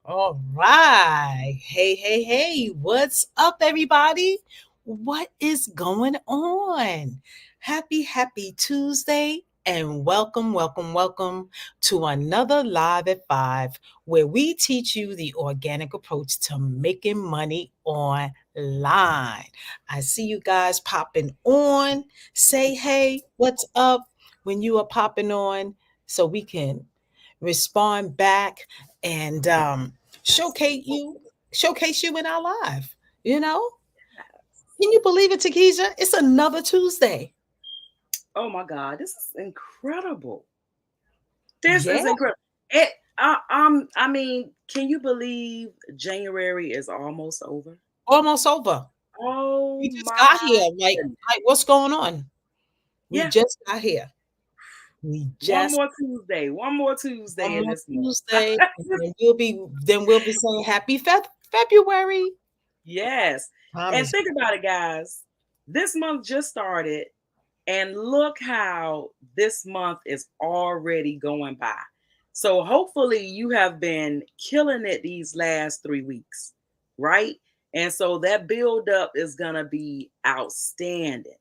All right. Hey, hey, hey. What's up, everybody? What is going on? Happy Tuesday, and welcome to another Live at 5, where we teach you the organic approach to making money online. I see you guys popping on. Say, hey, what's up when you are popping on so we can respond back and showcase you in our live. You know, can you believe it, Takesha? It's another Tuesday. Oh my God, this is incredible. This Yeah, is incredible. I mean, can you believe January is almost over? almost over. Oh We just got my here. Like, goodness. what's going on? We Yeah, just got here. We one just more Tuesday, one more Tuesday one in more this month. Tuesday, and then we'll be saying Happy February. Yes. Time And is think about it, guys. This month just started, and look how this month is already going by. So hopefully you have been killing it these last 3 weeks, right? And so that build up is gonna be outstanding,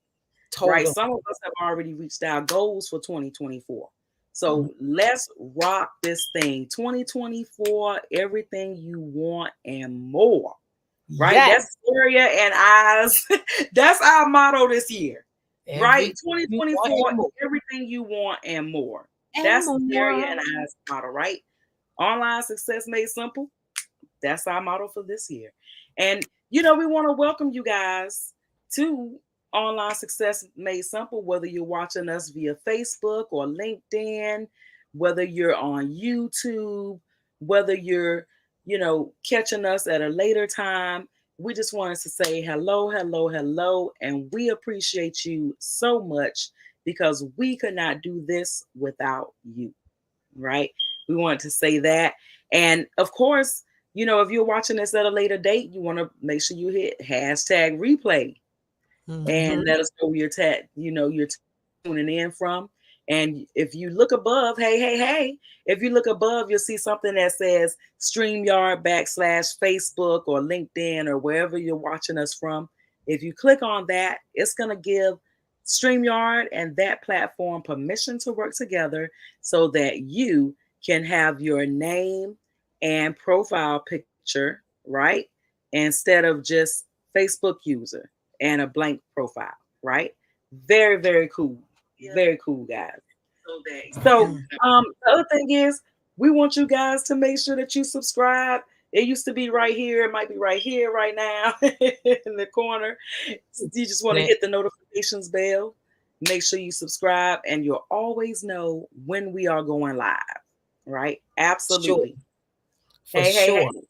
right? total. Some of us have already reached our goals for 2024. So let's rock this thing. 2024, everything you want and more, right? Yes, That's area and eyes. That's our motto this year, right? every you want 2024, and more everything you want and more. and That's area more. and eyes motto, right? Online success made simple. That's our motto for this year. And we want to welcome you guys to Online Success Made Simple, whether you're watching us via Facebook or LinkedIn, whether you're on YouTube, whether you're, catching us at a later time. We just wanted to say hello, hello, hello, and we appreciate you so much because we could not do this without you, right? We wanted to say that. And of course, if you're watching this at a later date, you want to make sure you hit hashtag replay and Mhm. let us know where you're tuning in from. And if you look above, hey, if you look above, you'll see something that says StreamYard /Facebook or LinkedIn or wherever you're watching us from. If you click on that, it's going to give StreamYard and that platform permission to work together so that you can have your name and profile picture, right? Instead of just Facebook user and a blank profile, right? Very, very cool. Very cool, guys. So Mm. the other thing is we want you guys to make sure that you subscribe. It used to be right here. It might be right here right now in the corner. You just want to hit the notifications bell. Make sure you subscribe and you'll always know when we are going live. Right? Sure, Absolutely. for Hey. sure. Let me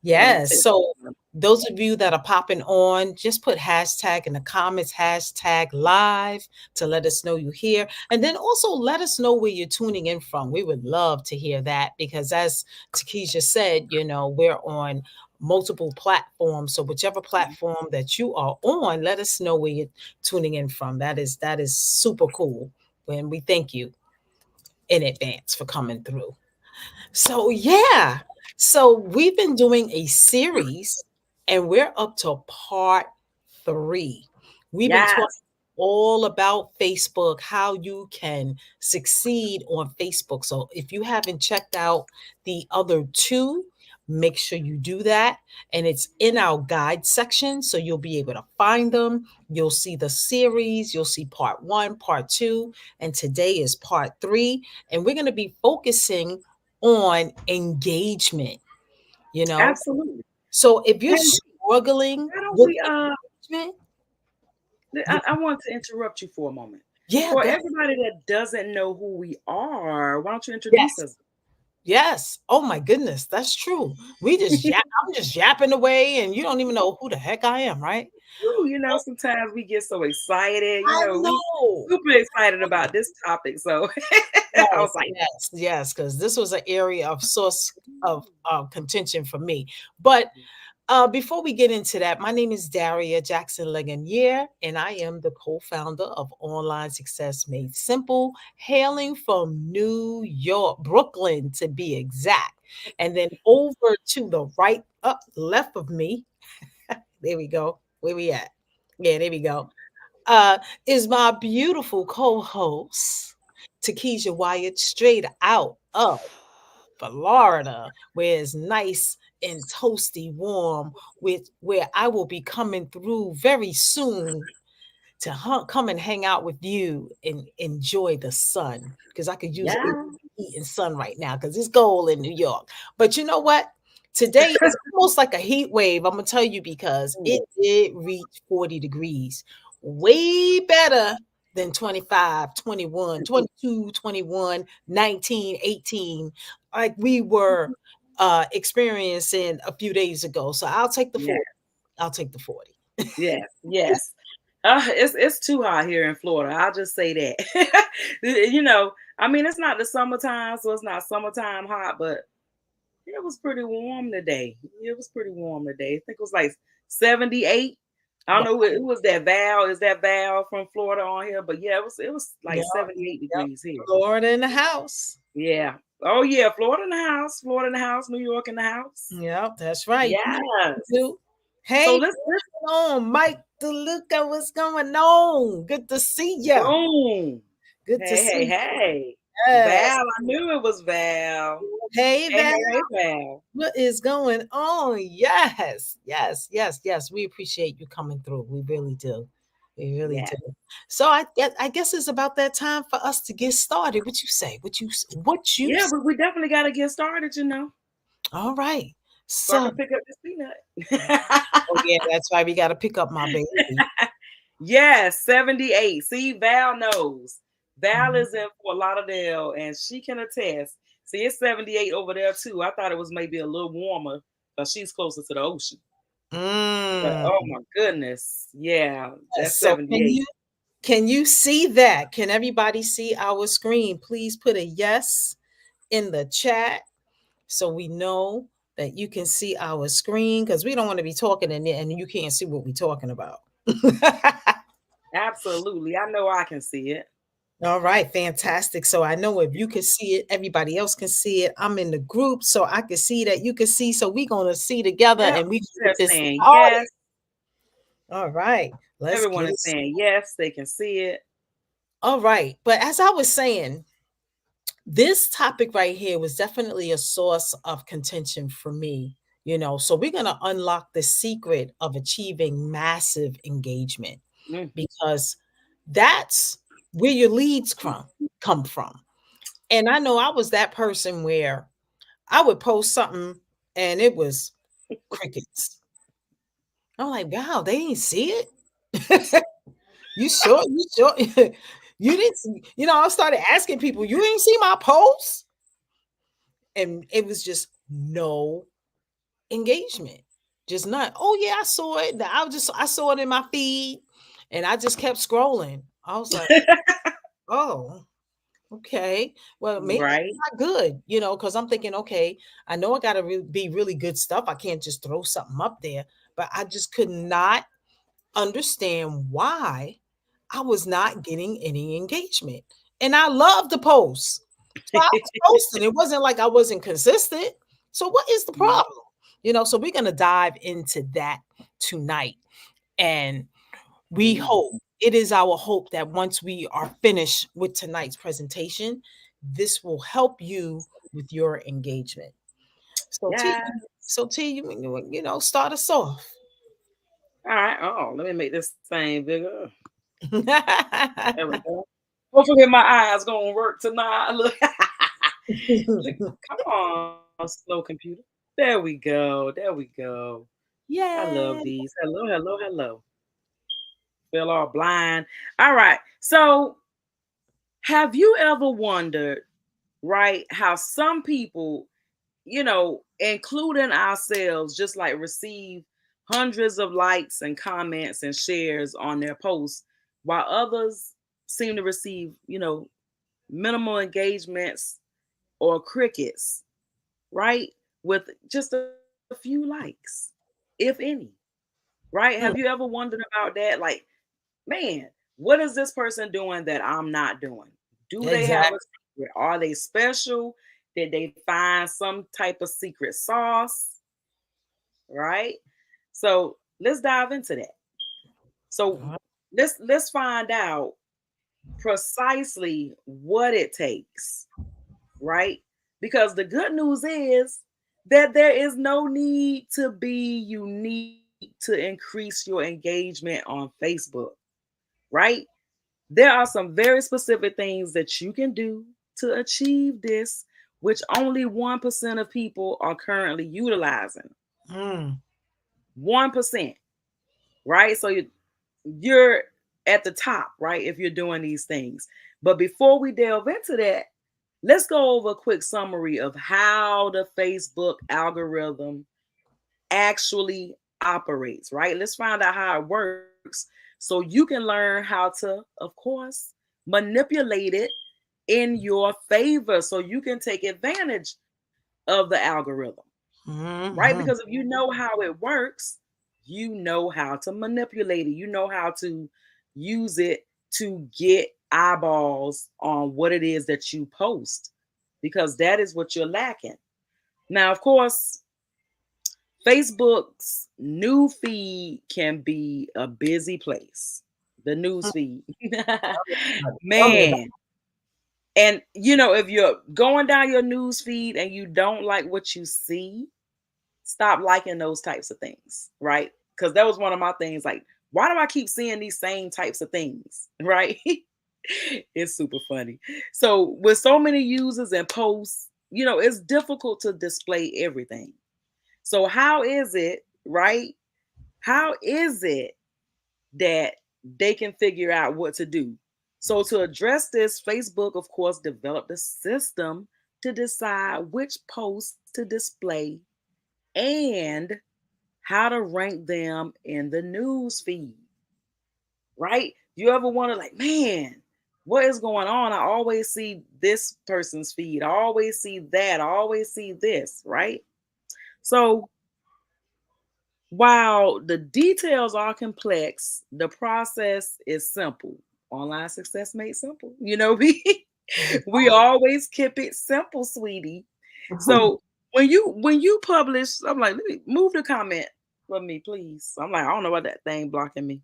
Yes. take So those of you that are popping on, just put hashtag in the comments, hashtag live to let us know you're here. And then also let us know where you're tuning in from. We would love to hear that because as Takesha said, we're on multiple platforms. So whichever platform that you are on, let us know where you're tuning in from. That is super cool. And we thank you in advance for coming through. So, yeah. So, we've been doing a series and we're up to part 3. We've been talking Yes. all about Facebook, how you can succeed on Facebook. So, if you haven't checked out the other 2, make sure you do that. And it's in our guide section. So, you'll be able to find them. You'll see the series, you'll see part 1, part 2, and today is part 3. And we're going to be focusing on engagement, you know? Absolutely. So if you're And struggling why don't with we engagement, you, I want to interrupt you for a moment. yeah, For go ahead. everybody that doesn't know who we are, why don't you introduce Yes. us? Yes. Oh my goodness, that's true. I'm just yapping away and you don't even know who the heck I am, right? Ooh, sometimes we get so excited. I We know. super excited about this topic. So I was Yes, like, yes, yes, because this was an area of source of contention for me. But before we get into that, my name is Daria Jackson Legonier, and I am the co founder of Online Success Made Simple, hailing from New York, Brooklyn to be exact. And then over to the right, up left of me, there we go. Where we at? Yeah, there we go. Uh, is my beautiful co-host, Takesha Wyatt, straight out of Florida, where it's nice and toasty warm, with where I will be coming through very soon to come and hang out with you and enjoy the sun, because I could use a Yeah. little heat and sun right now because it's cold in New York. But you know what? Today is almost like a heat wave. I'm gonna tell you because it did reach 40 degrees. Way better than 25, 21, 22, 21, 19, 18, like we were experiencing a few days ago. So I'll take the Yeah. 40. I'll take the 40. Yes. Yes. It's too hot here in Florida. I'll just say that. I mean, it's not the summertime, so it's not summertime hot, but it was pretty warm today. It was pretty warm today. I think it was like 78. I don't Wow. know who was that Val. Is that Val from Florida on here? But yeah, it was like Yep, 78 yep. degrees here. Florida in the house. Yeah. Oh yeah, Florida in the house, Florida in the house, New York in the house. Yep, that's right. Yes. You. So Hey, let's what's going on, Mike DeLuca? What's going on? Good to see you. boom. Good to Hey, hey, see you. hey. Yes. Val, I knew it was Val. Hey, Hey, Val. hey, hey, Val. What is going on? Yes, yes, yes, yes. We appreciate you coming through. We really do. We really Yeah. do. So I guess it's about that time for us to get started. What you say? What you Yeah, say? but we definitely got to get started. All right. So I So, can pick up this peanut. oh yeah, that's right. We got to pick up my baby. Yes, 78. See, Val knows. Val Mhm. is in Fort Lauderdale and she can attest. See, it's 78 over there too. I thought it was maybe a little warmer because she's closer to the ocean. But Mm. oh my goodness. Yeah, Yes. that's So can 78. you see that? Can everybody see our screen? Please put a yes in the chat so we know that you can see our screen, because we don't want to be talking in there and you can't see what we're talking about. Absolutely. I know I can see it. All right, fantastic. So I know if you can see it, everybody else can see it. I'm in the group, so I can see that you can see. So we're gonna see together Yep. and we can get They're this saying started. yes. All right, let's Everyone get is it. saying yes. They can see it. All right, but as I was saying, this topic right here was definitely a source of contention for me. So we're gonna unlock the secret of achieving massive engagement, Mm. because that's where your leads come from. And I know I was that person where I would post something and it was crickets. I'm like, wow, they ain't see it. You sure? You sure? You didn't see, I started asking people, you ain't see my post? And it was just no engagement. Just not, oh yeah, I saw it. I saw it in my feed and I just kept scrolling. I was like, oh, okay. Well, maybe Right. it's not good, because I'm thinking, okay, I know I got to be really good stuff. I can't just throw something up there, but I just could not understand why I was not getting any engagement. And I love to post. So I was posting. It wasn't like I wasn't consistent. So what is the Mm. problem? So we're going to dive into that tonight. And we Ooh. hope, it is our hope that once we are finished with tonight's presentation, this will help you with your engagement. So T, Yeah. so T, start us off. All right. Oh, let me make this thing bigger. There we go. Hopefully my eyes gonna work tonight. Look, look, come on, slow computer. There we go. There we go. I love Yay. these. Hello, hello, hello. Feel all blind. All right. So, have you ever wondered, right, how some people, including ourselves, just like receive hundreds of likes and comments and shares on their posts, while others seem to receive, minimal engagements or crickets, right? With just a few likes, if any, right? Mm, Have you ever wondered about that? Like, man, what is this person doing that I'm not doing? Do they have exactly. a secret? Are they special? Did they find some type of secret sauce? Right? So let's dive into that. So Uh, let's find out precisely what it takes, right? Because the good news is that there is no need to be unique to increase your engagement on Facebook, right? There are some very specific things that you can do to achieve this, which only 1% of people are currently utilizing. mm, 1%, right? So you're at the top, right? If you're doing these things. But before we delve into that, let's go over a quick summary of how the Facebook algorithm actually operates, right? Let's find out how it works so you can learn how to, of course, manipulate it in your favor so you can take advantage of the algorithm, right? mhm, Because if you know how it works, you know how to manipulate it, you know how to use it to get eyeballs on what it is that you post, because that is what you're lacking. Now, of course, Facebook's new feed can be a busy place. The news mm. feed. Tell me about Man. And if you're going down your news feed and you don't like what you see, stop liking those types of things, right? Because that was one of my things. Like, why do I keep seeing these same types of things, right? It's super funny. So, with so many users and posts, it's difficult to display everything. So, how is it, right? How is it that they can figure out what to do? So, to address this, Facebook, of course, developed a system to decide which posts to display and how to rank them in the news feed, right? You ever wonder, like, man, what is going on? I always see this person's feed. I always see that. I always see this, right? So, while the details are complex, the process is simple. Online success made simple. We always keep it simple, sweetie. it. So when you publish, I'm like, let me move the comment for me, please. I'm like, I don't know what that thing blocking me.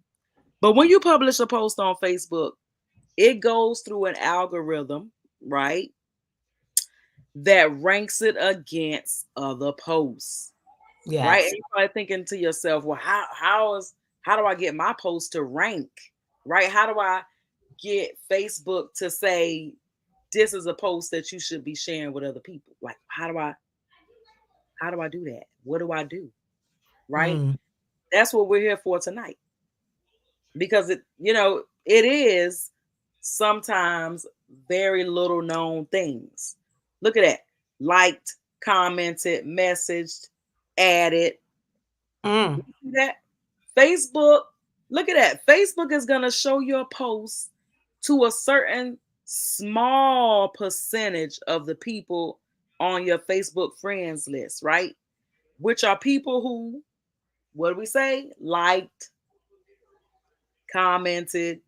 But when you publish a post on Facebook, it goes through an algorithm, right? That ranks it against other posts, right? And Yes. you're probably thinking to yourself, well, how do I get my post to rank? Right? How do I get Facebook to say this is a post that you should be sharing with other people? Like, how do I do that? What do I do? Right? Mm, That's what we're here for tonight. Because it is sometimes very little known things. Look at that. Liked, commented, messaged, added. mm, That Facebook, look at that. Facebook is going to show your posts to a certain small percentage of the people on your Facebook friends list, right? Which are people who, what do we say? Liked, commented,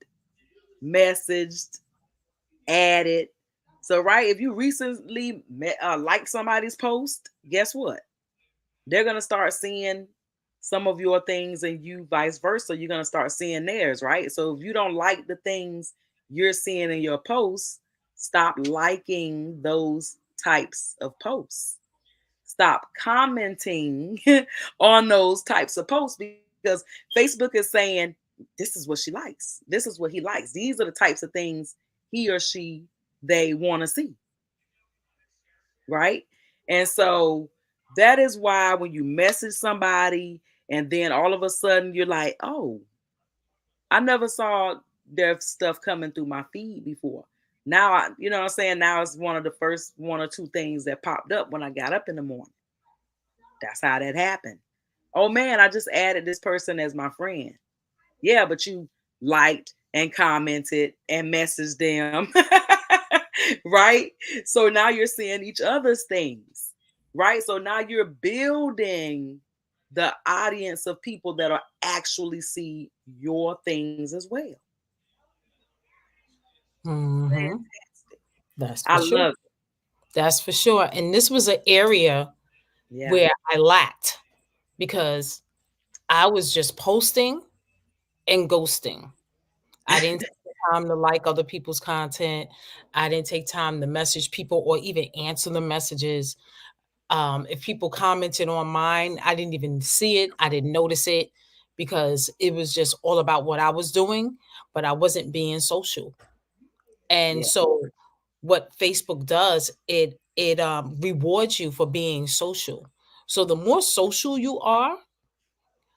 messaged, added. So, right, if you recently liked somebody's post, guess what? They're going to start seeing some of your things and you vice versa. You're going to start seeing theirs, right? So, if you don't like the things you're seeing in your posts, stop liking those types of posts. Stop commenting on those types of posts because Facebook is saying, this is what she likes. This is what he likes. These are the types of things he or she they want to see, right? And so that is why when you message somebody and then all of a sudden you're like, oh, I never saw their stuff coming through my feed before. Now, you know what I'm saying? Now it's one of the first one or two things that popped up when I got up in the morning. That's how that happened. Oh man, I just added this person as my friend. Yeah, but you liked and commented and messaged them. Right? So now you're seeing each other's things. Right? So now you're building the audience of people that are actually see your things as well. mhm. That's I for sure. love it. That's for sure. And this was an area Yeah. where I lacked because I was just posting and ghosting. I didn't take the time to like other people's content. I didn't take time to message people or even answer the messages. If people commented on mine, I didn't even see it. I didn't notice it because it was just all about what I was doing, but I wasn't being social. And Yeah. so what Facebook does, it rewards you for being social. So the more social you are,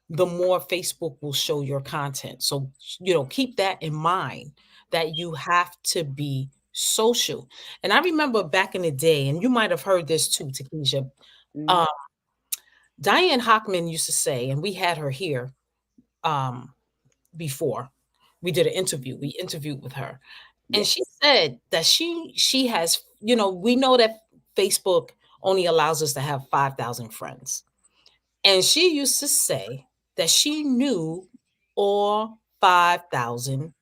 the more Facebook will show your content. So, keep that in mind that you have to be social. And I remember back in the day, and you might have heard this too, Takesha. Mhm. Uh, Diane Hockman used to say, and we had her here um, before. We did an interview. We interviewed with her, and she Yes. said that she has. We know that Facebook only allows us to have 5,000 friends. And she used to say that she knew all 5,000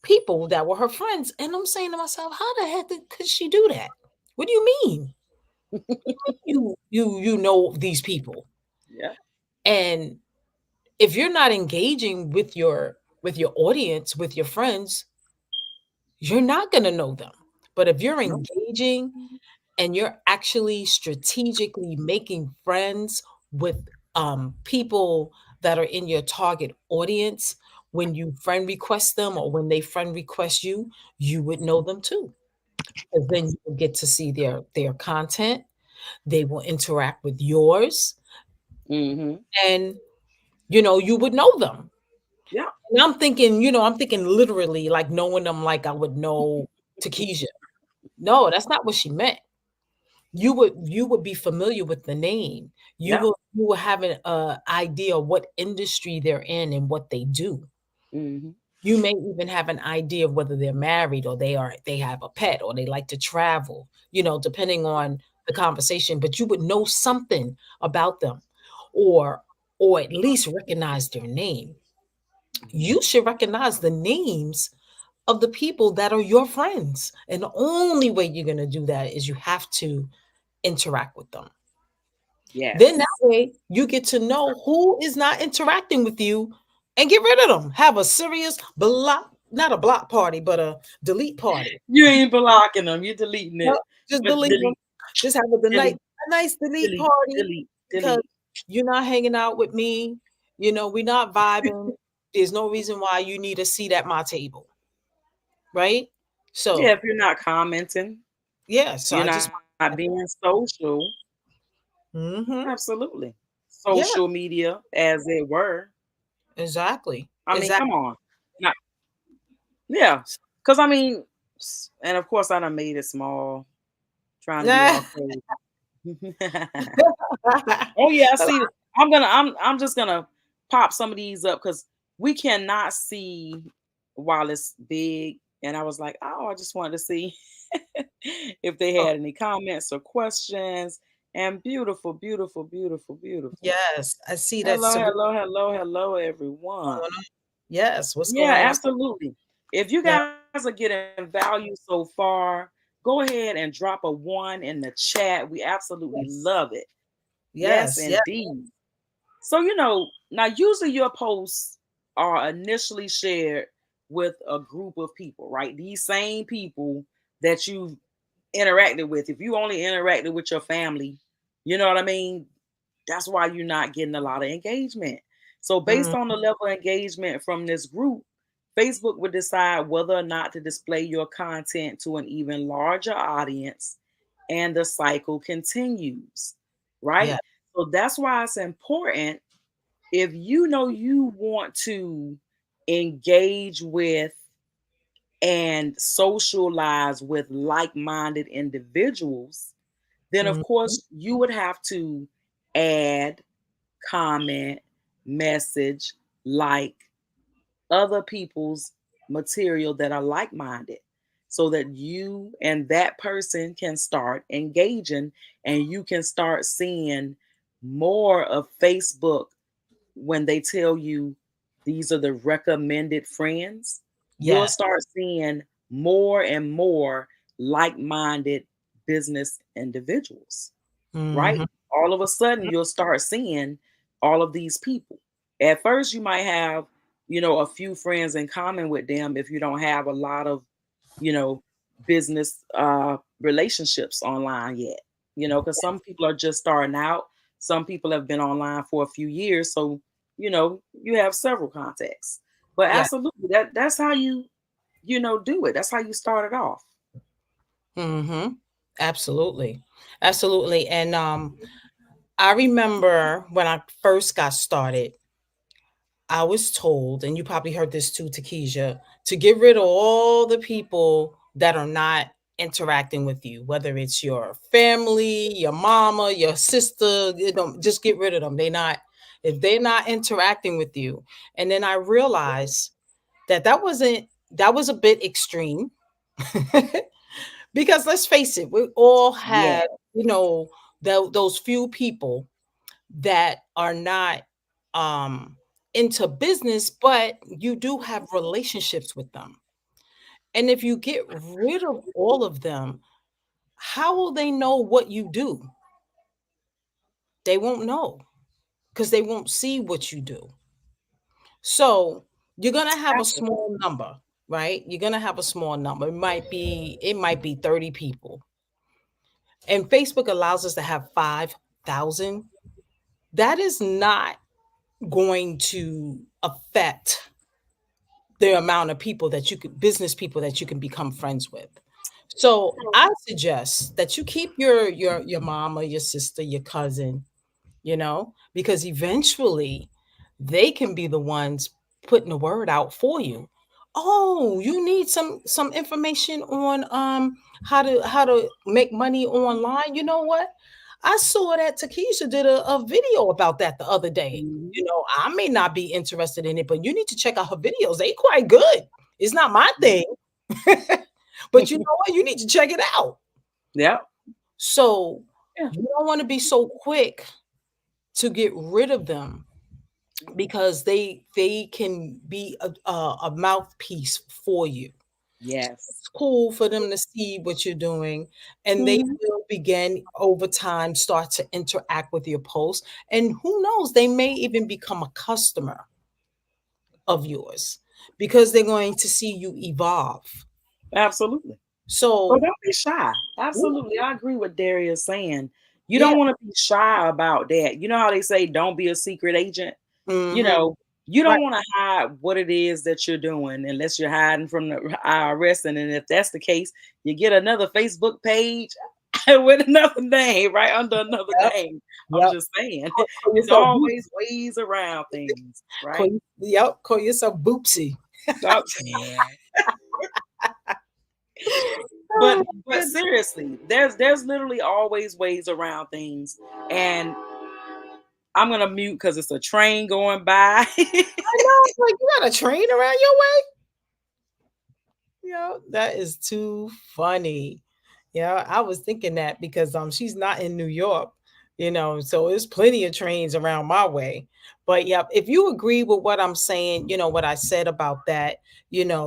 people that were her friends. And I'm saying to myself, how the heck could she do that? What do you mean? You know these people. Yeah. And if you're not engaging with your audience, with your friends, you're not going to know them. But if you're No. engaging and you're actually strategically making friends with people that are in your target audience, when you friend request them or when they friend request you, you would know them too. Because then you will get to see their content. They will interact with yours, Mm-hmm. and you would know them. Yeah. And I'm thinking literally like knowing them like I would know Takesha. No, that's not what she meant. You would be familiar with the name. You Yeah. will you will have an idea of what industry they're in and what they do. Mm-hmm. You may even have an idea of whether they're married or they have a pet or they like to travel, depending on the conversation, but you would know something about them or or at least recognize their name. You should recognize the names of the people that are your friends. And the only way you're going to do that is you have to interact with them. Then that Yes. way you get to know who is not interacting with you and get rid of them. Have a serious block, not a block party, but a delete party. You ain't blocking them. You're deleting No, it. just But delete them. delete, Just have delete, a nice delete delete, party delete, because delete. you're not hanging out with me. We're not vibing. There's no reason why you need a seat at my table, right? Yeah, So, if you're not commenting, yeah. So you're I just, not being social. hmm, Absolutely. yeah, Social media, as it were. exactly, I mean, exactly. come on. Not, yeah. Because, I mean, and of course, I done made it small, trying to be all crazy. Oh yeah, I see. I'm just gonna pop some of these up because we cannot see while it's big. And I was like, oh, I just wanted to see if they Oh, had any comments or questions. And beautiful, beautiful, beautiful, beautiful. yes, I see that. Hello, Serena hello, hello, hello, going everyone. on. Yes, what's Yeah, going on? absolutely. If you Yeah, guys are getting value so far, go ahead and drop a one in the chat. We absolutely yes, love it. Yes, yes, yes. indeed. So, now usually your posts are initially shared with a group of people, right? These same people that you've interacted with. If you only interacted with your family, you know what I mean? That's why you're not getting a lot of engagement. So, based Mm, on the level of engagement from this group, Facebook would decide whether or not to display your content to an even larger audience, and the cycle continues, yeah, right? So, that's why it's important if you know you want to engage with and socialize with like-minded individuals, then of mhm, course you would have to add, comment, message, like other people's material that are like-minded so that you and that person can start engaging and you can start seeing more of Facebook when they tell you these are the recommended friends. You'll yes, start seeing more and more like minded business individuals, right? Mhm. All of a sudden, you'll start seeing all of these people. At first, you might have, a few friends in common with them if you don't have a lot of, you know, business relationships online yet, because some people are just starting out. Some people have been online for a few years. So, you have several contacts. But Yeah. absolutely, that's how do it. That's how you started off. Mhm. Absolutely. Absolutely. And I remember when I first got started, I was told, and you probably heard this too, Takesha, to get rid of all the people that are not interacting with you, whether it's your family, your mama, your sister, just get rid of them. If they're not interacting with you. And then I realized that was a bit extreme. Because let's face it, we all Yeah, have, those few people that are not into business, but you do have relationships with them. And if you get rid of all of them, how will they know what you do? They won't know because they won't see what you do. So you're gonna have a absolutely. small number, right? You're gonna have a small number. It might be 30 people. And Facebook allows us to have 5,000. That is not going to affect the amount of people that you could business people that you can become friends with. So I suggest that you keep your mama, your sister, your cousin, because eventually they can be the ones putting the word out for you. Oh, you need some information on how to make money online. You know what? I saw that Takesha did a video about that the other day. Mhm. I may not be interested in it, but you need to check out her videos. They quite good. It's not my thing, but you know what? You need to check it out. Yep. So Yeah. you don't want to be so quick to get rid of them because they can be a mouthpiece for you. So Yes. it's cool for them to see what you're doing, and they Mhm. will begin over time start to interact with your posts. And who knows, they may even become a customer of yours because they're going to see you evolve. Absolutely. Well, So, don't be shy. Absolutely. I agree with Darius saying. You yeah. don't want to be shy about that. You know how they say don't be a secret agent? You Mhm. know, you Right. don't want to hide what it is that you're doing unless you're hiding from the IRS. And then if that's the case, you get another Facebook page with another name, right under another Yep. name. I'm Yep. just saying, Call it's yourself always Boopsy. ways around things, right? Call yourself Boopsy. Oh, yeah. Oh But my but goodness. seriously, there's literally always ways around things. And I'm gonna mute because it's a train going by. I know, like, you got a train around your way? That is too funny. Yeah, I was thinking that because she's not in New York, so there's plenty of trains around my way. But yeah, if you agree with what I'm saying, what I said about that,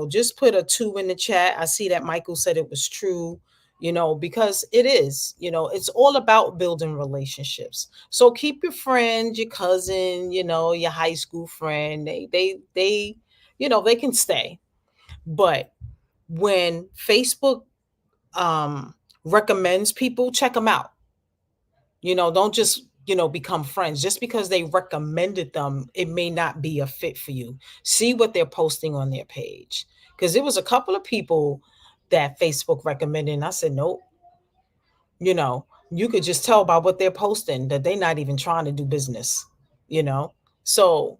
just put a 2 in the chat. I see that Michael said it was true, because it is, it's all about building relationships. So keep your friend, your cousin, your high school friend. They can stay. But when Facebook um recommends people, check them out. Don't just become friends just because they recommended them. It may not be a fit for you. See what they're posting on their page, because there was a couple of people that Facebook recommended and I said nope. You could just tell by what they're posting that they're not even trying to do business. So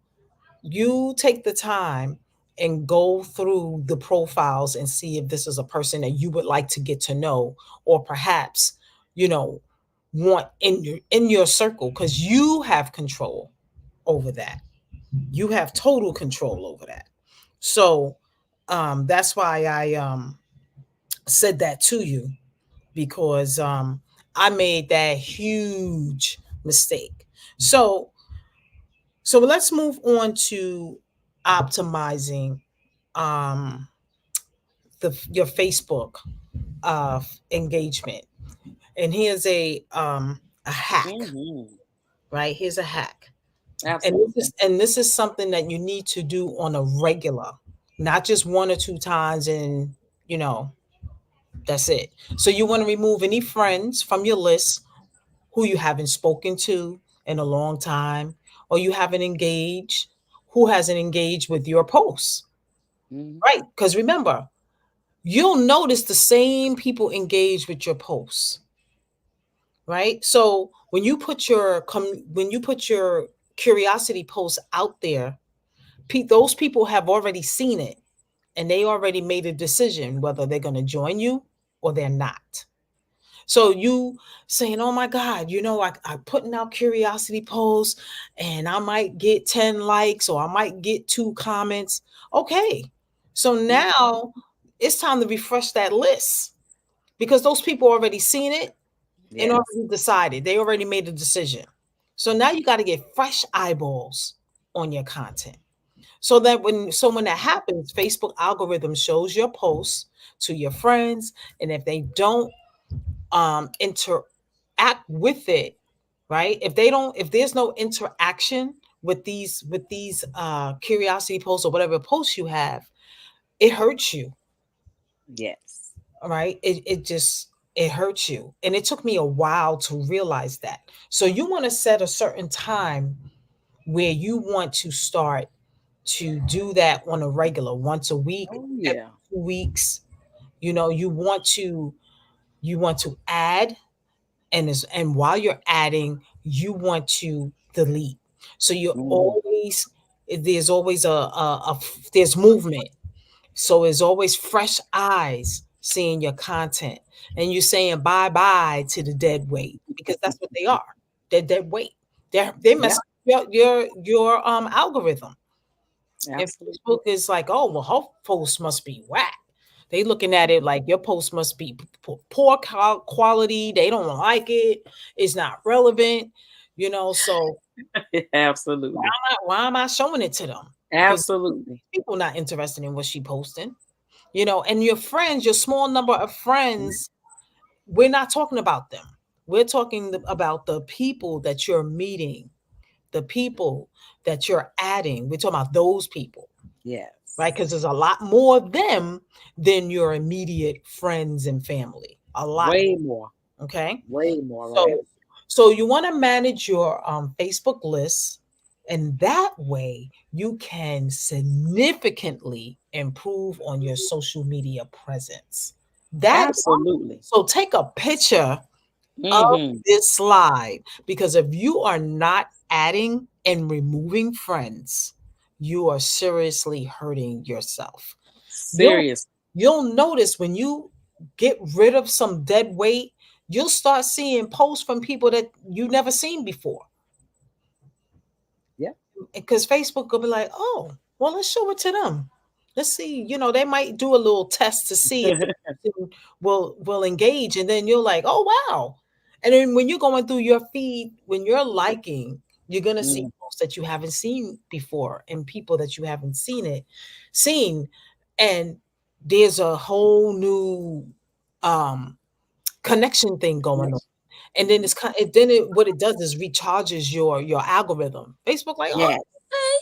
you take the time and go through the profiles and see if this is a person that you would like to get to know, or perhaps you know want in your circle, because you have control over that. You have total control over that. So that's why I said that to you, because I made that huge mistake. So let's move on to optimizing um your Facebook engagement. And here's a hack, Mm-hmm. right? Here's a hack. And Absolutely. this is something that you need to do on a regular, not just one or two times and you know, that's it. So you want to remove any friends from your list who you haven't spoken to in a long time, or you haven't engaged, who hasn't engaged with your posts, Mm-hmm. right? Because remember, you'll notice the same people engage with your posts, right? So when you put your curiosity posts out there, those people have already seen it and they already made a decision whether they're going to join you or they're not. So you saying, "Oh my God, I putting out curiosity posts and I might get 10 likes or I might get 2 comments." Okay. So now it's time to refresh that list because those people already seen it and Yes. already decided. They already made a decision. So now you got to get fresh eyeballs on your content. So when that happens, Facebook algorithm shows your posts to your friends, and if they don't interact with it, right? If there's no interaction with these curiosity posts or whatever posts you have, it hurts you, Yes. all right? It hurts you. And it took me a while to realize that. So you want to set a certain time where you want to start to do that on a regular, once a week, Oh every yeah. 2 weeks. You want to add, and while you're adding, you want to delete. So Mm-hmm. there's always there's movement. So it's always fresh eyes seeing your content, and you're saying bye bye to the dead weight because that's what they are. They're dead weight. They Yeah. mess up your algorithm. And Absolutely. Facebook is like, oh well, her post must be whack. They looking at it like your post must be poor quality. They don't like it. It's not relevant. So Absolutely. why am I showing it to them? Because Absolutely. people not interested in what she posting. And your friends, your small number of friends, we're not talking about them. We're talking about the people that you're meeting, the people that you're adding. We're talking about those people, right? Yes. Because there's a lot more of them than your immediate friends and family. A lot Way more. more. Okay. Way more, right? So you want to manage your Facebook list, and that way you can significantly improve on your social media presence. That Absolutely. so take a picture of Mm-hmm. this slide, because if you are not adding and removing friends, you are seriously hurting yourself. You'll Serious. you'll notice when you get rid of some dead weight, you'll start seeing posts from people that you never seen before. Yep. Because Facebook will be like, oh, well, let's show it to them. Let's see, they might do a little test to see if the person will engage, and then you're like, oh wow. And then when you're going through your feed, when you're liking, you're gonna see Mm, posts that you haven't seen before and people that you haven't seen, and there's a whole new um connection thing going on. connection. And then it's kind then it what it does is recharges your algorithm. Facebook like, oh, Yes. okay,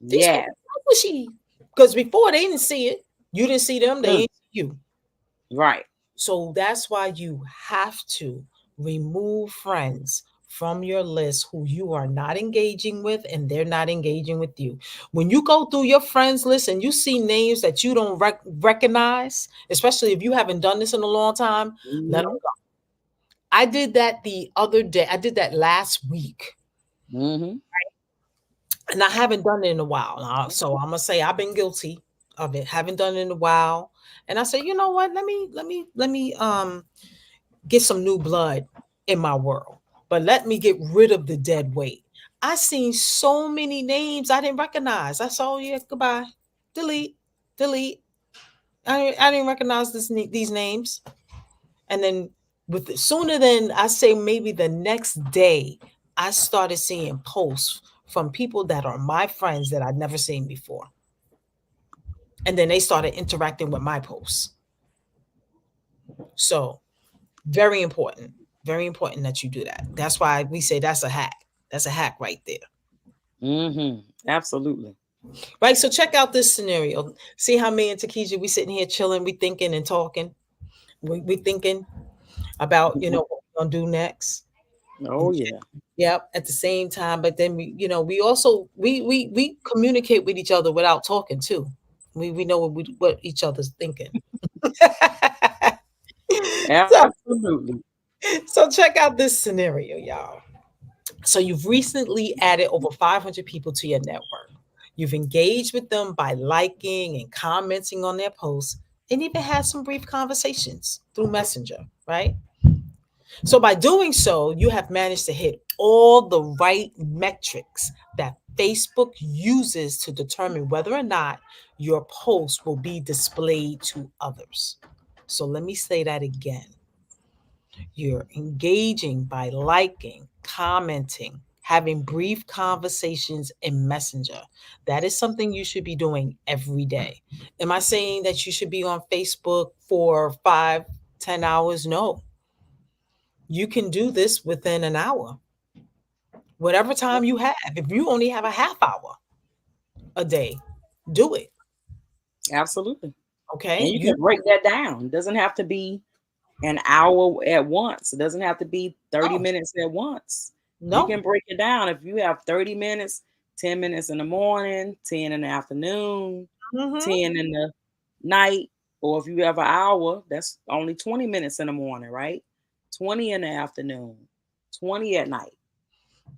these people Yes. like what she, because before they didn't see it. You didn't see them, they Mm, didn't see you. right. So that's why you have to remove friends from your list who you are not engaging with and they're not engaging with you. When you go through your friends list and you see names that you don't recognize, especially if you haven't done this in a long time, let them Mm-hmm. go. I did that the other day. I did that last week, Mm-hmm. and I haven't done it in a while. So I'm gonna say I've been guilty of it. Haven't done it in a while, and I said, you know what? Let me get some new blood in my world, but let me get rid of the dead weight. I seen so many names I didn't recognize. I saw, yeah, goodbye, delete, delete. I didn't recognize these names. And then sooner than I say maybe the next day, I started seeing posts from people that are my friends that I'd never seen before. And then they started interacting with my posts. So Very important. Very important that you do that. That's why we say that's a hack. That's a hack right there. Absolutely. Right. So check out this scenario. See how me and Takija we sitting here chilling, we thinking and talking. We thinking about what we're gonna do next. Oh yeah. Yep, at the same time, but then we also we communicate with each other without talking too. We know what each other's thinking. so Absolutely. so check out this scenario, y'all. So you've recently added over 500 people to your network. You've engaged with them by liking and commenting on their posts, and even had some brief conversations through Messenger, right? So by doing so, you have managed to hit all the right metrics that Facebook uses to determine whether or not your post will be displayed to others. So let me say that again. You're engaging by liking, commenting, having brief conversations in Messenger. That is something you should be doing every day. Am I saying that you should be on Facebook for 5, 10 hours? No. You can do this within an hour, whatever time you have. If you only have a half hour a day, do it. Absolutely. Okay. And you can break that down. It doesn't have to be an hour at once. It doesn't have to be 30 No, minutes at once. You no. can break it down. If you have 30 minutes, 10 minutes in the morning, 10 in the afternoon, Mhm. 10 in the night, or if you have an hour, that's only 20 minutes in the morning, right? 20 in the afternoon, 20 at night,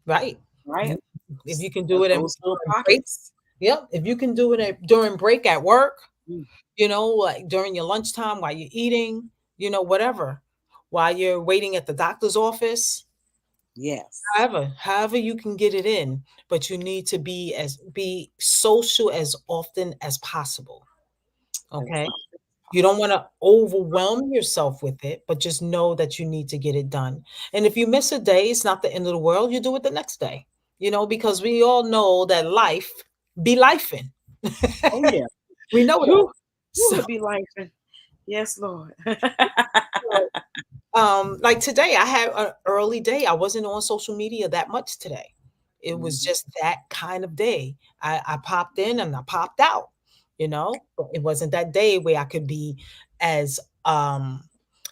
Right. right? If you can do it Those little during break, pockets. yep. If you can do it during break at work, Mm, like during your lunchtime while you're eating, whatever, while you're waiting at the doctor's office, yes. however you can get it in, but you need to be social as often as possible. As Okay. often You as don't want to overwhelm yourself with it, but just know that you need to get it done. And if you miss a day, it's not the end of the world. You do it the next day, because we all know that life be lifing. Oh yeah. We know that. Whew, So, would be like, yes, Lord. like today, I had an early day. I wasn't on social media that much today. It was Mhm. just that kind of day. I popped in and I popped out, but it wasn't that day where I could be as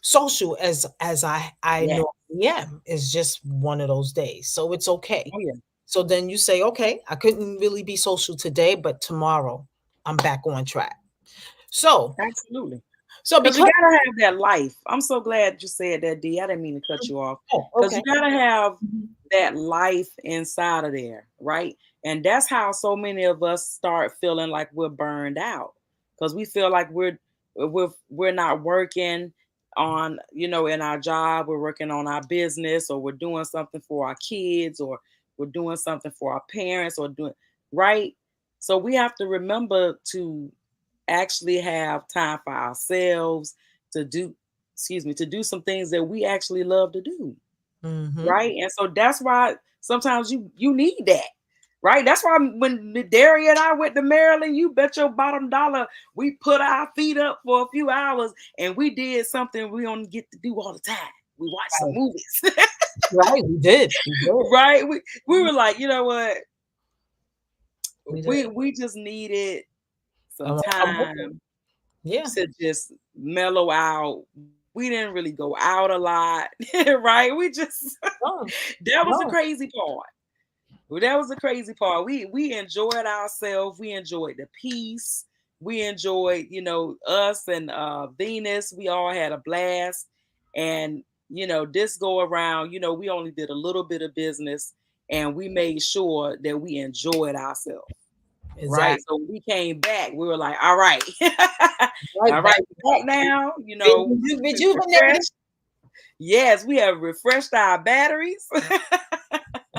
social as I Yeah. normally am. It's just one of those days. So it's okay. Oh yeah. So then you say, okay, I couldn't really be social today, but tomorrow I'm back on track. So Absolutely. so Because you because gotta have that life. I'm so glad you said that, D. I didn't mean to cut you off. oh, Because you okay. gotta have Mhm. that life inside of there, right? And that's how so many of us start feeling like we're burned out. Because we feel like we're not working on, in our job, we're working on our business, or we're doing something for our kids, or we're doing something for our parents, or doing right. So we have to remember to actually have time for ourselves to do to do some things that we actually love to do, Mhm. right? And so that's why sometimes you need that, right? That's why when Daria and I went to Maryland, you bet your bottom dollar we put our feet up for a few hours and we did something we don't get to do all the time. We watched some Right. movies. Right, we did. We did. Right, we Mhm. were like, you know what, We did. we just needed some I'm with it. time Yeah. to just mellow out. We didn't really go out a lot, right? We just No, that was the no. crazy part. Well, that was the crazy part. We enjoyed ourselves. We enjoyed the peace. We enjoyed, us and Venus. We all had a blast. And this go around, we only did a little bit of business, and we made sure that we enjoyed ourselves. Right. Exactly. So when we came back, we were like, all right. Right All back. right, back now, Rejuvenated. refreshed. Yes, we have refreshed our batteries.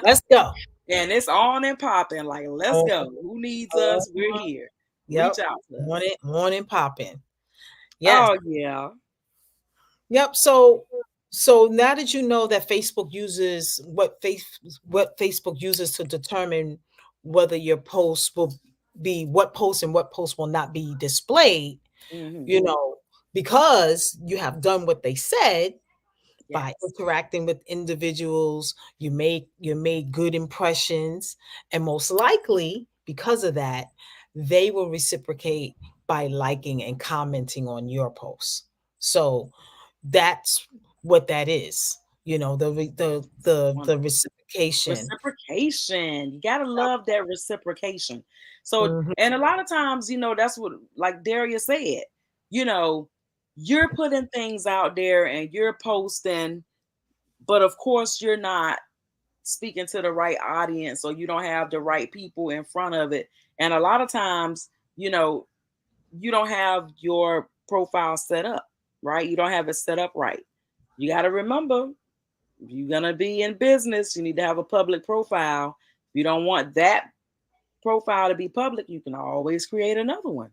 Let's go. And it's on and popping. Like, let's Oh, go. Who needs oh, us? We're here. yep. Reach out to us. Morning popping. Yes. Oh yeah. Yep. So now that you know that Facebook uses what Facebook uses to determine whether your post will be what post and what post will not be displayed, Hmm. you know, because you have done what they said, By Yes. interacting with individuals, you made good impressions, and most likely because of that, they will reciprocate by liking and commenting on your posts. So that's what that is. The reciprocation. Reciprocation. You gotta love that reciprocation. So, Mhm. and a lot of times, that's what, like Darius said, you know, you're putting things out there and you're posting, but of course you're not speaking to the right audience, or you don't have the right people in front of it. And a lot of times, you know, you don't have your profile set up, right? You don't have it set up right. You got to remember, if you're going to be in business, you need to have a public profile. If you don't want that profile to be public, you can always create another one.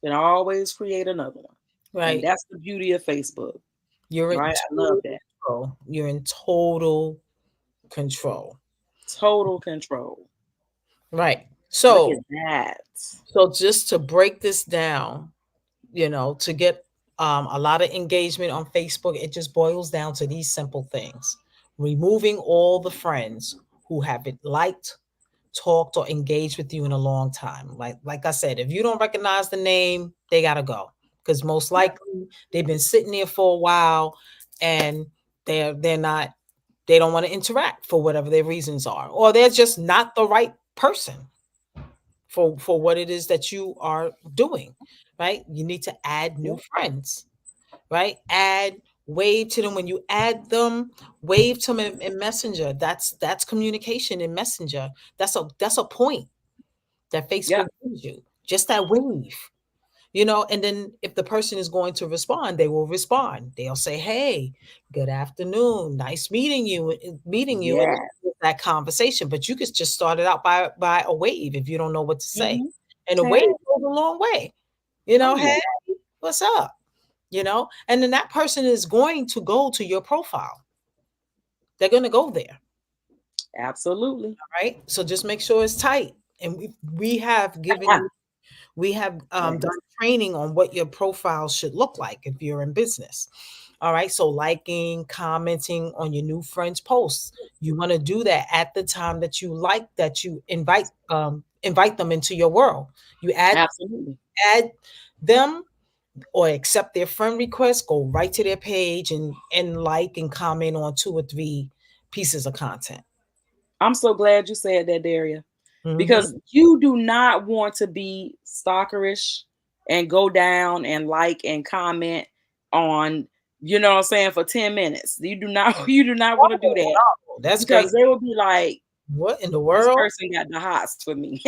You can always create another one. And Right. that's the beauty of Facebook, You're in right? I love total that. control. You're in total control. Total control. Right. Look at So that. just to break this down, to get a lot of engagement on Facebook, it just boils down to these simple things: removing all the friends who haven't liked, talked, or engaged with you in a long time. Like I said, if you don't recognize the name, they gotta go, because most Yep. likely they've been sitting there for a while, and they're not they don't want to interact for whatever their reasons are, or they're just not the right person for what it is that you are doing. Right, you need to add new Yep. friends. Right, wave to them. When you add them, wave to them in Messenger. That's communication in Messenger. That's a point that Yep. Facebook gives you, just that wave. And then if the person is going to respond, they will respond. They'll say, "Hey, good afternoon, nice meeting you," and Yeah. that conversation. But you could just start it out by a wave if you don't know what to say, Hmm. and a wave Tag. goes a long way. Oh yeah. Hey, what's up? And then that person is going to go to your profile. They're going to go there. Absolutely. Right, so just make sure it's tight. And we have given you we have done Yes. training on what your profile should look like if you're in business. All right, so liking, commenting on your new friends posts, you want to do that at the time that you invite them into your world. You Absolutely. add them or accept their friend request, go right to their page and like and comment on 2 or 3 pieces of content. I'm so glad you said that, Daria, Mhm. because you do not want to be stalkerish and go down and like and comment on, what I'm saying, for 10 minutes. You do not you do not want to do Oh, that, no, that's because crazy. they will be like, What in the this world? person got the hots for me.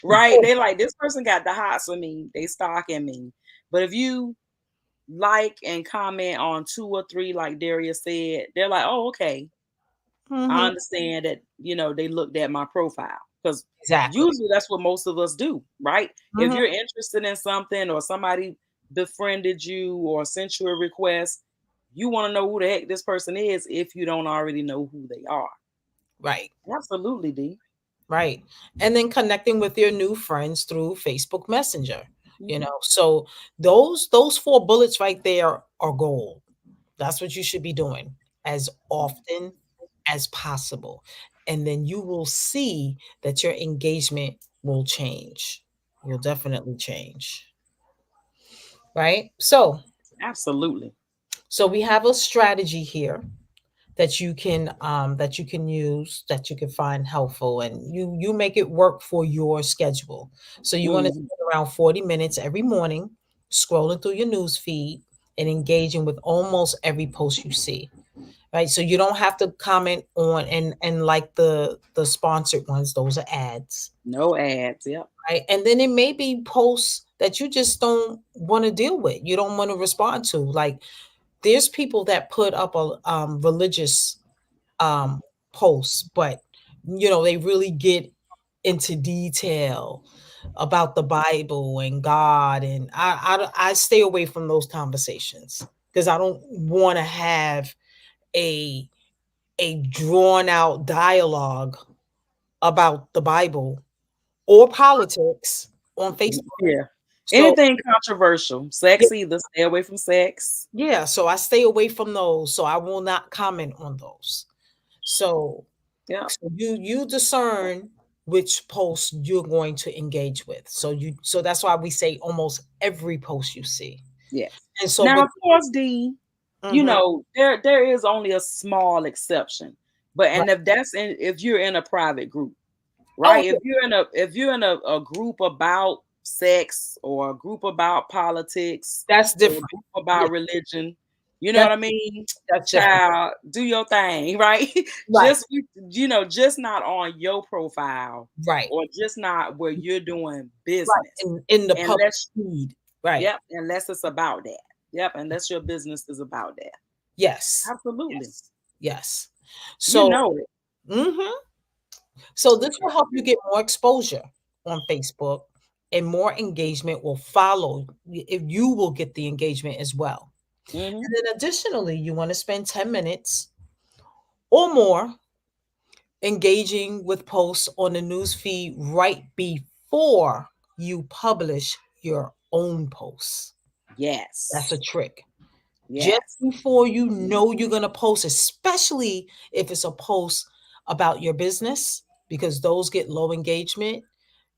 Right? They like, this person got the hots for me. They stalking me. But if you like and comment on 2 or 3, like Darius said, they're like, oh, okay. I Mhm. understand that, they looked at my profile, because Exactly. usually that's what most of us do, right? If Mhm. you're interested in something, or somebody befriended you or sent you a request, you want to know who the heck this person is if you don't already know who they are. Right. Absolutely, D. Right. And then connecting with your new friends through Facebook Messenger. Mhm. So those 4 bullets right there are gold. That's what you should be doing as often as possible. And then you will see that your engagement will change. Will definitely change. Right? Absolutely. So we have a strategy here that you can use, that you can find helpful, and you make it work for your schedule. So you want to Mhm. spend around 40 minutes every morning scrolling through your news feed and engaging with almost every post you see. Right, so you don't have to comment on and like the sponsored ones. Those are ads. No ads. Yep. Right, and then it may be posts that you just don't want to deal with, you don't want to respond to. Like, there's people that put up a religious um, posts, but they really get into detail about the Bible and God, and I stay away from those conversations because I don't want to have a drawn out dialogue about the Bible or politics on Facebook. Yeah. So Anything controversial, yeah, sex either. Stay away from sex. yeah, so I stay away from those. So I will not comment on those. So, Yeah. so you discern which post you're going to engage with. So that's why we say almost every post you see. Yes. And so, Now, but of course, D, mhm, there is only a small exception. But right. and if you're in a private group, Oh right? yeah, If you're in a group about sex or a group about politics that's or a different. group Yeah, about religion, you know that's what I mean? that's different. Child, do your thing, right? Right, Just not on your profile right, or just not where you're doing right. business. In the public Unless feed. Right. Yep, unless it's about that. Yep, unless your business is about that. Yes. Absolutely. Yes. Yes. You So, know it. mhm. So this will help you get more exposure on Facebook and more engagement will follow if you will get the engagement as well. Hmm. And then additionally, you want to spend 10 minutes or more engaging with posts on the news feed right before you publish your own posts. That's a Yes. trick. Just Yes. before you know you're going to post, especially if it's a post about your business, because those get low engagement.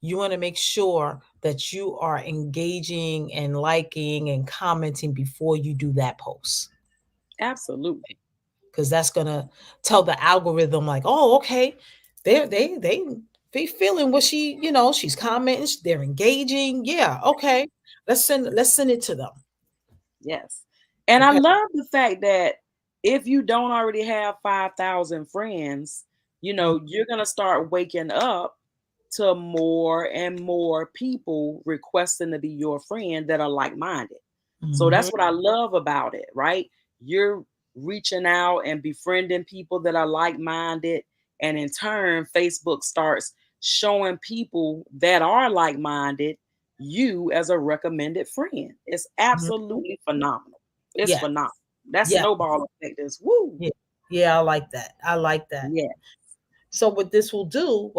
You want to make sure that you are engaging and liking and commenting before you do that post, Absolutely. because that's going to tell the algorithm, like, oh, okay, they feeling what she's commenting, they're engaging. Yeah, okay, let's send it to them. Yes. And I Okay. love the fact that if you don't already have 5,000 friends, you're going to start waking up to more and more people requesting to be your friend that are like minded. So Mhm. that's what I love about it, right? You're reaching out and befriending people that are like minded. And in turn, Facebook starts showing people that are like minded you as a recommended friend. It's Mhm. absolutely phenomenal. It's Yeah. phenomenal. That Yeah. snowball effect is woo. Yeah. Yeah, I like that. I like that. Yeah. So what this will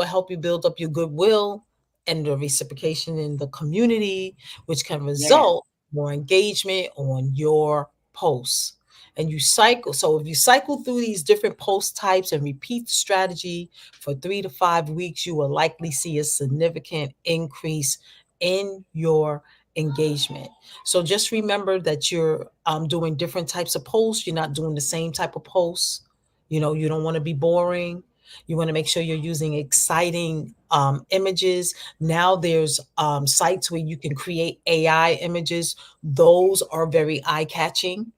help you build up your goodwill and the reciprocation in the community, which can Yeah. result more engagement on your posts. And you cycle. So if you cycle through these different post types and repeat the strategy for 3 to 5 weeks, you will likely see a significant increase in your engagement. So just remember that you're doing different types of posts. You're not doing the same type of posts. You don't want to be boring. You want to make sure you're using exciting images. Now there's sites where you can create AI images. Those are very eye catching.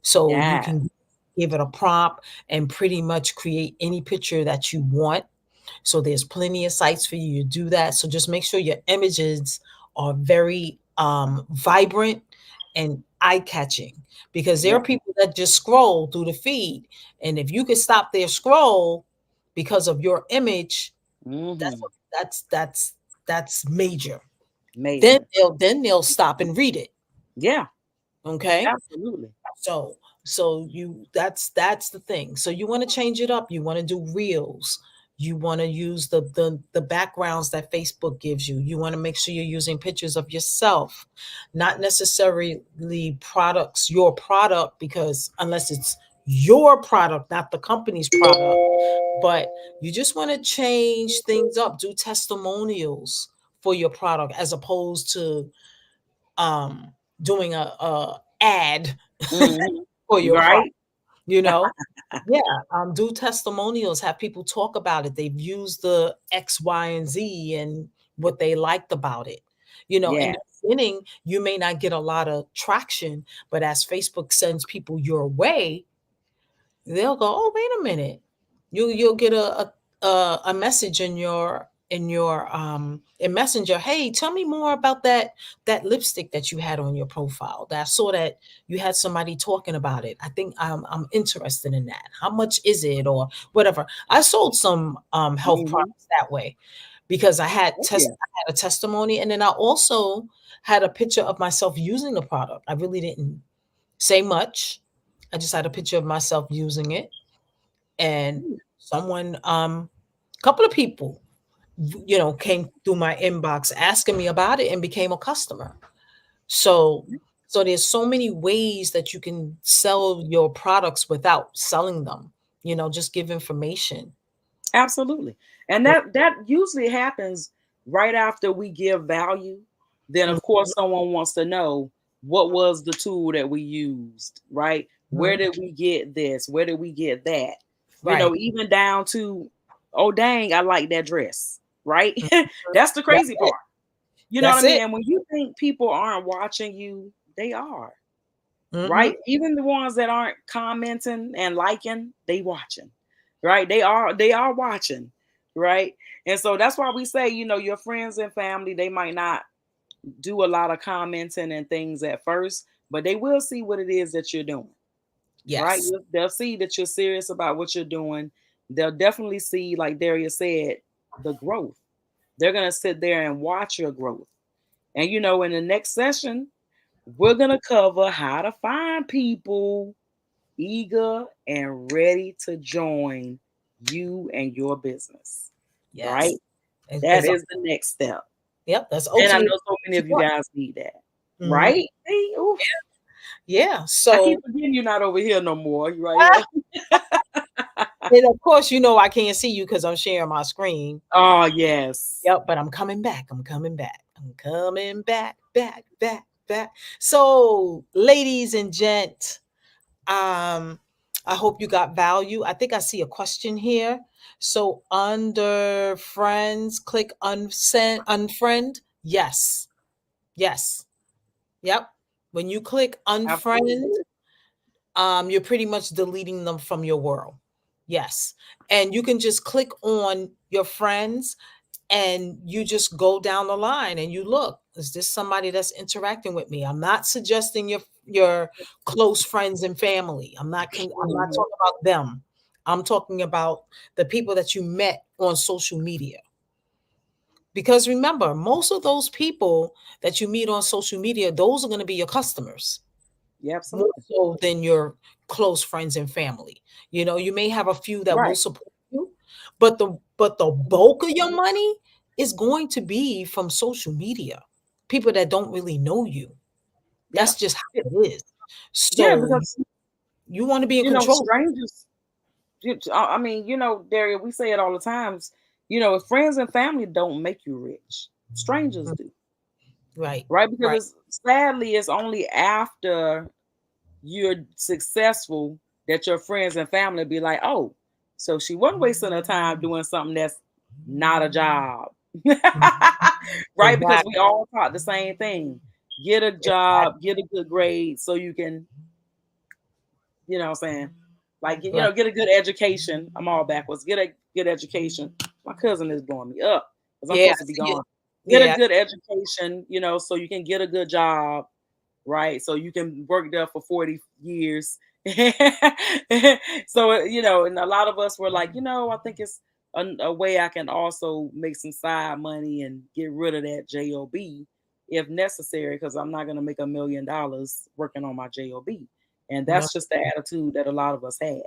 So you Yeah. can give it a prompt and pretty much create any picture that you want. So there's plenty of sites for you to do that. So just make sure your images are very vibrant and eye catching, because there Yeah. are people that just scroll through the feed. And if you could stop their scroll because of your image, that's Hmm. that's that's that's major. Then Major. they'll stop and read it. Yeah. Okay. Absolutely. So that's the thing. So you want to change it up. You want to do reels. You want to use the backgrounds that Facebook gives you. You want to make sure you're using pictures of yourself, not necessarily products, your product, because unless it's your product, not the company's product, but you just want to change things up, do testimonials for your product as opposed to um doing a ad Mhm. for your product, Right? you know? Yeah, do testimonials, have people talk about it. They've used the X, Y, and Z and what they liked about it. In Yeah. the beginning, you may not get a lot of traction, but as Facebook sends people your way, they'll go, "Oh, wait a minute." You'll get a message in Messenger. Hey, tell me more about that lipstick that you had on your profile. That I saw that you had somebody talking about it. I think I'm interested in that. How much is it or whatever? I sold some health Mhm. products that way because Oh, yeah. I had a testimony, and then I also had a picture of myself using the product. I really didn't say much. I just had a picture of myself using it, and Mm. someone, couple of people, came through my inbox asking me about it and became a customer. So there's so many ways that you can sell your products without selling them. Just give information. Absolutely. And that usually happens right after we give value. Then of Mhm, course someone wants to know what was the tool that we used, right? Where mhm. did we get this? Where did we get that? Right. Even down to, oh dang, I like that dress, right? Mhm. That's the That's crazy it. part. You know what I That's mean? it. And when you think people aren't watching you, they are, right? Mhm. Even the ones that aren't commenting and liking, they watching, right? They are watching, right? And so that's why we say, your friends and family, they might not do a lot of commenting and things at first, but they will see what it is that you're doing, right? Yes. They'll see that you're serious about what you're doing. They'll definitely see, like Daria said, the growth. They're gonna sit there and watch your growth. And in the next session, we're gonna cover how to find people eager and ready to join you and your business, right? Yes. That Because is the next step. yep, that's And I ultimately know so many what you of you want. guys need that, Mhm. right? See, oof. Yeah. I keep So, forgetting you're not over here no more. You're right here. and of course, I can't see you because I'm sharing my screen. Oh, yes. Yep, but I'm coming back. I'm coming back. I'm coming back, back, back, back. So, ladies and gent, I hope you got value. I think I see a question here. So under friends, click unsend, unfriend. Yes. Yes. Yep. When you click unfriend, Absolutely. you're pretty much deleting them from your world. Yes. And you can just click on your friends and you just go down the line and you look, is this somebody that's interacting with me? I'm not suggesting your close friends and family. I'm not Mhm. talking about them. I'm talking about the people that you met on social media. Because remember, most of those people that you meet on social media, those are going to be your customers Yeah, more absolutely. so than your close friends and family. You may have a few that will Right. support you, but the bulk of your money is going to be from social media. People that don't really know you. Yeah. That's just how Yeah, it is. yeah, So because you want to be in control. strangers. I mean, Daria, we say it all the times. Friends and family don't make you rich. Strangers Mm, do, right, right? Because right. sadly, it's only after you're successful that your friends and family be like, "Oh, so she wasn't wasting her time doing something that's not a job." Right? Because we Exactly. all taught the same thing. Get a job, get a good grade so you can, what I'm saying? Like, Right. get a good education. I'm all backwards. Get a good education. My cousin is blowing me up because I'm Yeah, supposed I to be see it. gone. Get a Yeah, good education, so you can get a good job, right? So you can work there for 40 years. So, and a lot of us were like, I think it's a way I can also make some side money and get rid of that job if necessary, because I'm not going to make $1 million working on my job. And no, that's just the attitude that a lot of us had.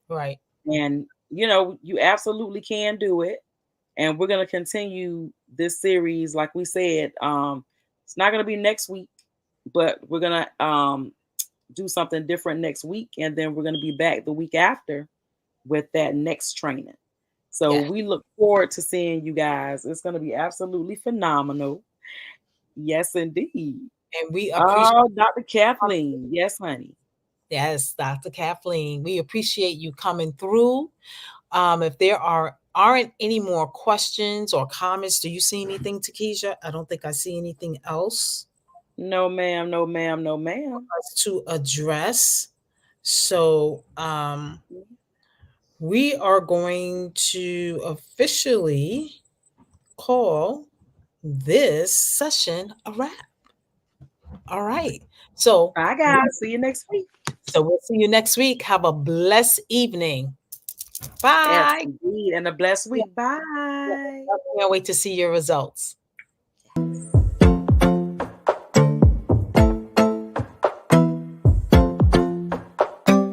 right. And, you absolutely can do it. And we're going to continue this series. Like we said, it's not going to be next week, but we're going to do something different next week. And then we're going to be back the week after with that next training. So Yeah. we look forward to seeing you guys. It's going to be absolutely phenomenal. Yes, indeed. And we appreciate. Oh, Dr. Kathleen. Yes, honey. Yes, Dr. Kathleen, we appreciate you coming through. If there aren't any more questions or comments, do you see anything, Takesha? I don't think I see anything else No, ma'am. No, ma'am. No, ma'am. to address. So we are going to officially call this session a wrap. All right. So Bye, guys. See you next week. we'll see you next week. Have a blessed evening. Yes, Bye. indeed. And a blessed Yeah, week. yeah, Bye. I can't wait to see your results.